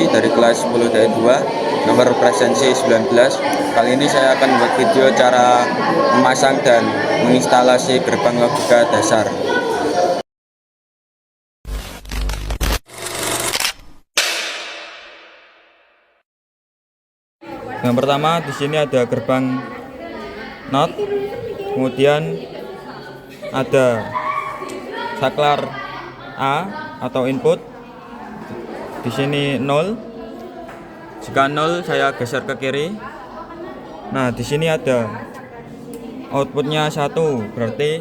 Rizky dari kelas 10 dari 2, nomor presensi 19. Kali ini saya akan membuat video cara memasang dan menginstalasi gerbang logika dasar. Yang pertama, di sini ada gerbang NOT, kemudian ada saklar A atau input. Di sini 0. Jika 0 saya geser ke kiri. Nah, di sini ada outputnya 1, berarti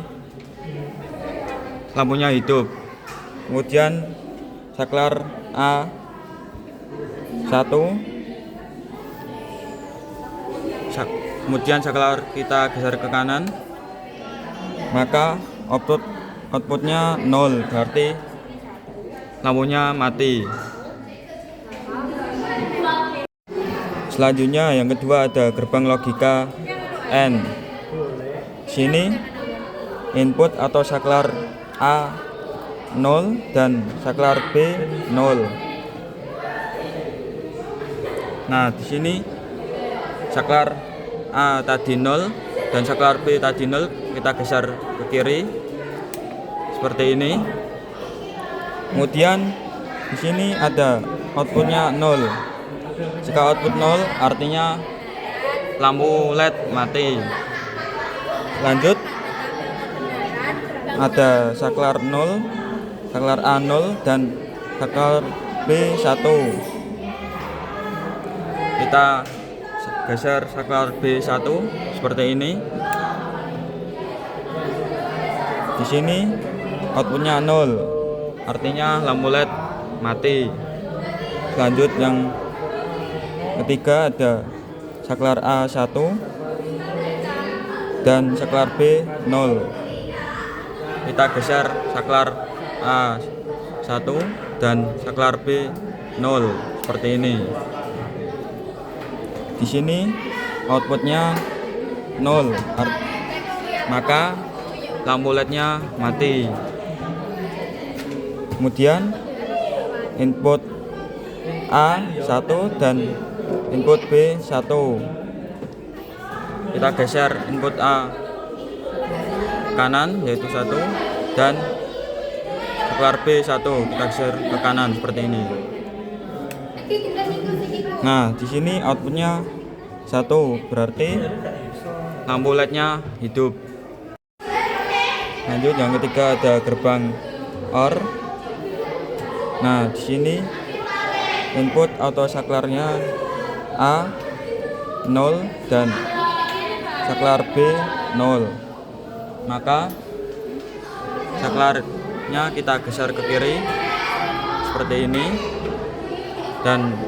lampunya hidup. Kemudian saklar A 1. Kemudian saklar kita geser ke kanan, maka outputnya 0, berarti lampunya mati. Selanjutnya yang kedua ada gerbang logika N. Sini input atau saklar A 0 dan saklar B 0. Nah, di sini saklar A tadi 0 dan saklar B tadi 0, kita geser ke kiri seperti ini. Kemudian di sini ada outputnya 0. Jika output 0 artinya lampu LED mati. Lanjut, ada saklar 0, saklar A 0 dan saklar B 1. Kita geser saklar B1 seperti ini. Di sini outputnya 0, artinya lampu LED mati. Lanjut yang ketiga ada saklar A1 dan saklar B0. Kita geser saklar A1 dan saklar B0 seperti ini. Di sini outputnya 0, maka lampu LED-nya mati. Kemudian input A1 dan input B1. Kita geser input A kanan yaitu 1 dan saklar B1 kita geser ke kanan seperti ini. Nah, di sini outputnya 1, berarti lampu LED-nya hidup. Lanjut yang ketiga ada gerbang OR. Nah, di sini input atau saklarnya A 0 dan saklar B 0. Maka saklarnya kita geser ke kiri seperti ini dan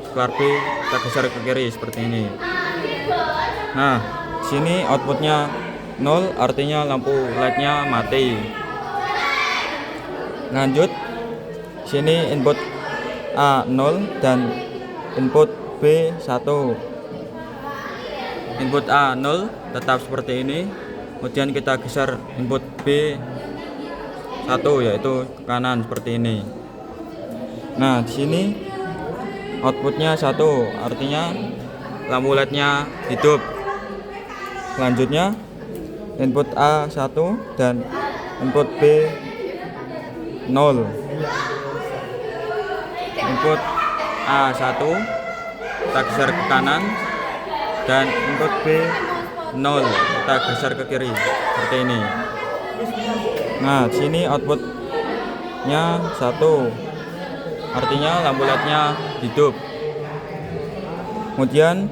saklar B kita geser ke kiri seperti ini. Nah, sini outputnya 0, artinya lampu LED-nya mati. Lanjut, sini input A 0 dan input B1. Input A 0 tetap seperti ini. Kemudian kita geser input B1 yaitu ke kanan seperti ini. Nah, di sini outputnya 1, artinya lampu LED-nya hidup. Selanjutnya input A1 dan input B0. Input A1 kita geser ke kanan dan input B0 kita geser ke kiri seperti ini. Nah, di sini outputnya 1, artinya lampu LED-nya hidup. Kemudian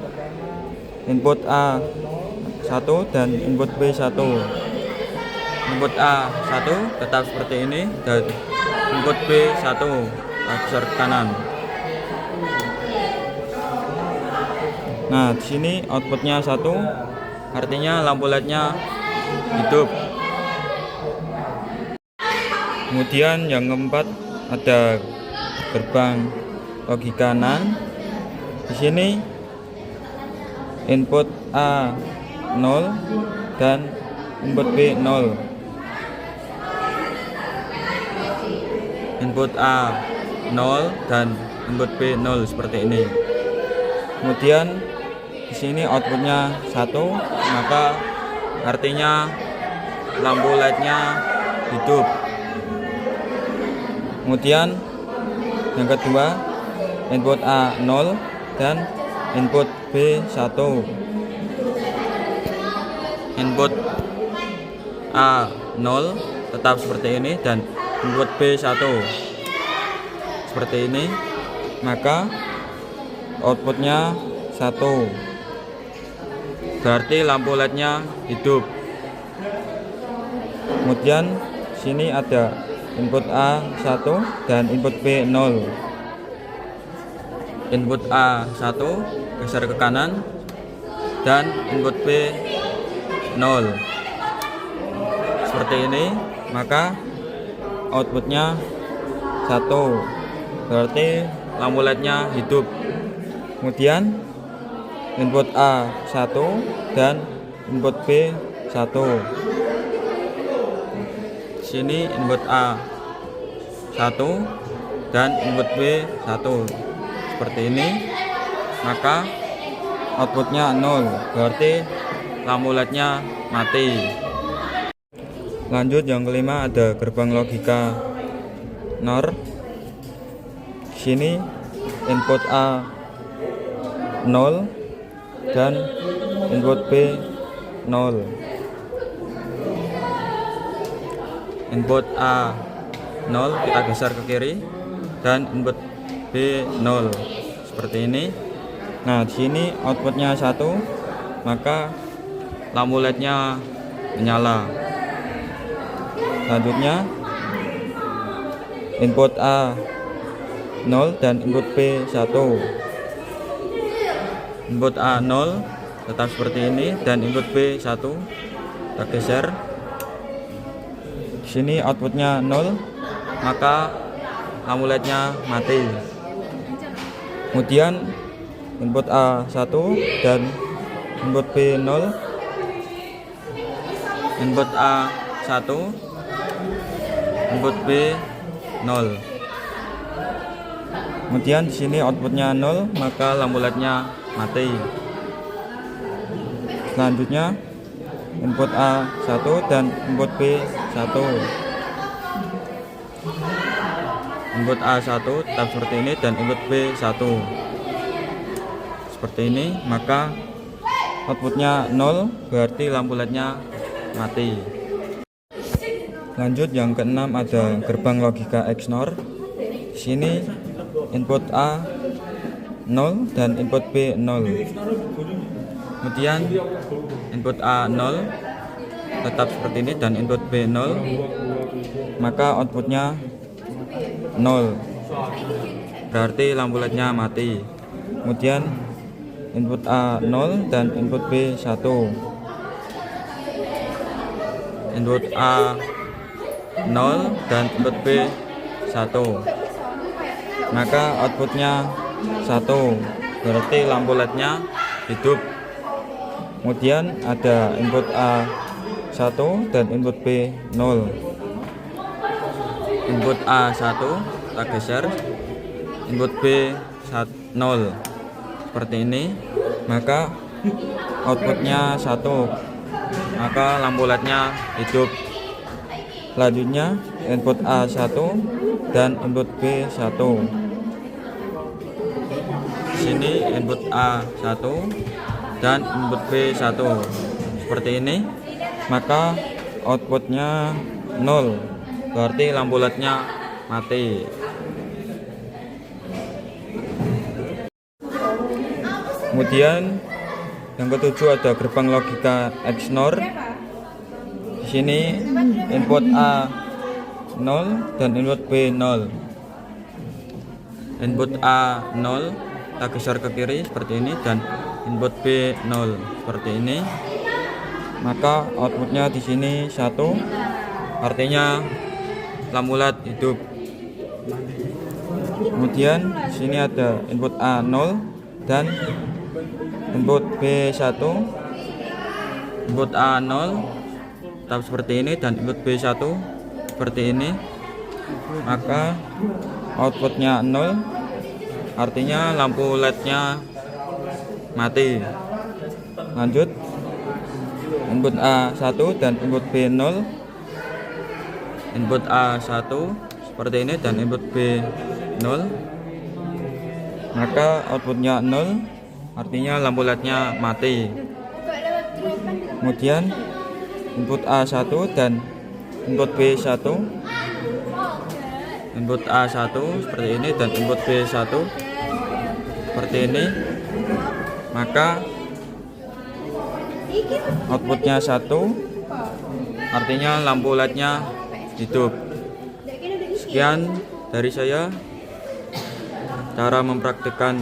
input A1 dan input B1. Input A1 tetap seperti ini dan input B1 geser ke kanan. Nah, di sini outputnya 1, artinya lampu LED-nya hidup. Kemudian yang keempat ada gerbang logika NAND. Di sini input A 0 dan input B 0. Input A 0 dan input B 0 seperti ini. Kemudian di sini outputnya 1, maka artinya lampu LED-nya hidup. Kemudian yang kedua, input A 0 dan input B 1. Input A 0 tetap seperti ini dan input B 1 seperti ini, maka outputnya 1, berarti lampu LED-nya hidup. Kemudian sini ada input A 1 dan input B 0. Input A 1 geser ke kanan dan input B 0 seperti ini, maka outputnya 1, berarti lampu LED-nya hidup. Kemudian input A 1 dan input B 1. Sini input A 1 dan input B 1 seperti ini, maka outputnya 0, berarti lampu LED-nya mati. Lanjut yang kelima, ada gerbang logika NOR. Sini input A 0 dan input B 0. Input A 0 kita geser ke kiri dan input B 0 seperti ini. Nah, di sini outputnya 1, maka lampu LED-nya menyala. Selanjutnya input A 0 dan input B 1. Input A 0 tetap seperti ini dan input B 1 kita geser. Di sini outputnya 0, maka lampu LED-nya mati. Kemudian input A 1 dan input B 0. Input A 1, input B 0. Kemudian di sini outputnya 0, maka lampu LED-nya mati. Selanjutnya input A 1 dan input B 1. Input A 1 tetap seperti ini dan input B 1 seperti ini, maka outputnya 0, berarti lampu LED-nya mati. Lanjut yang keenam, ada gerbang logika XNOR. Sini input A 0 dan input B 0. Kemudian input A 0 tetap seperti ini dan input B 0, maka outputnya 0, berarti lampu LED-nya mati. Kemudian input A 0 dan input B 1. Input A 0 dan input B 1, maka outputnya 1, berarti lampu LED-nya hidup. Kemudian ada input A 1 dan input B 0. Input A 1 kita geser, input B 0 seperti ini, maka outputnya 1, maka lampu LED-nya hidup. Selanjutnya input A 1 dan input B 1. Sini input A 1 dan input B 1 seperti ini, maka outputnya 0, berarti lampu LED-nya mati. Kemudian yang ketujuh, ada gerbang logika XNOR. Di sini input A 0 dan input B 0. Input A 0 kita geser ke kiri seperti ini dan input B 0 seperti ini, maka outputnya di sini 1, artinya lampu LED hidup. Kemudian di sini ada input A 0 dan input B 1. Input A 0 tetap seperti ini dan input B 1 seperti ini, maka outputnya 0, artinya lampu LED-nya mati. Lanjut, input A1 dan input B0. Input A1 seperti ini dan input B0, maka outputnya 0, artinya lampu LED-nya mati. Kemudian input A1 dan input B1. Input A1 seperti ini dan input B1 seperti ini, maka outputnya 1, artinya lampu LED-nya hidup. Sekian dari saya, cara mempraktikkan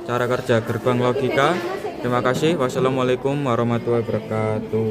cara kerja gerbang logika. Terima kasih. Wassalamualaikum warahmatullahi wabarakatuh.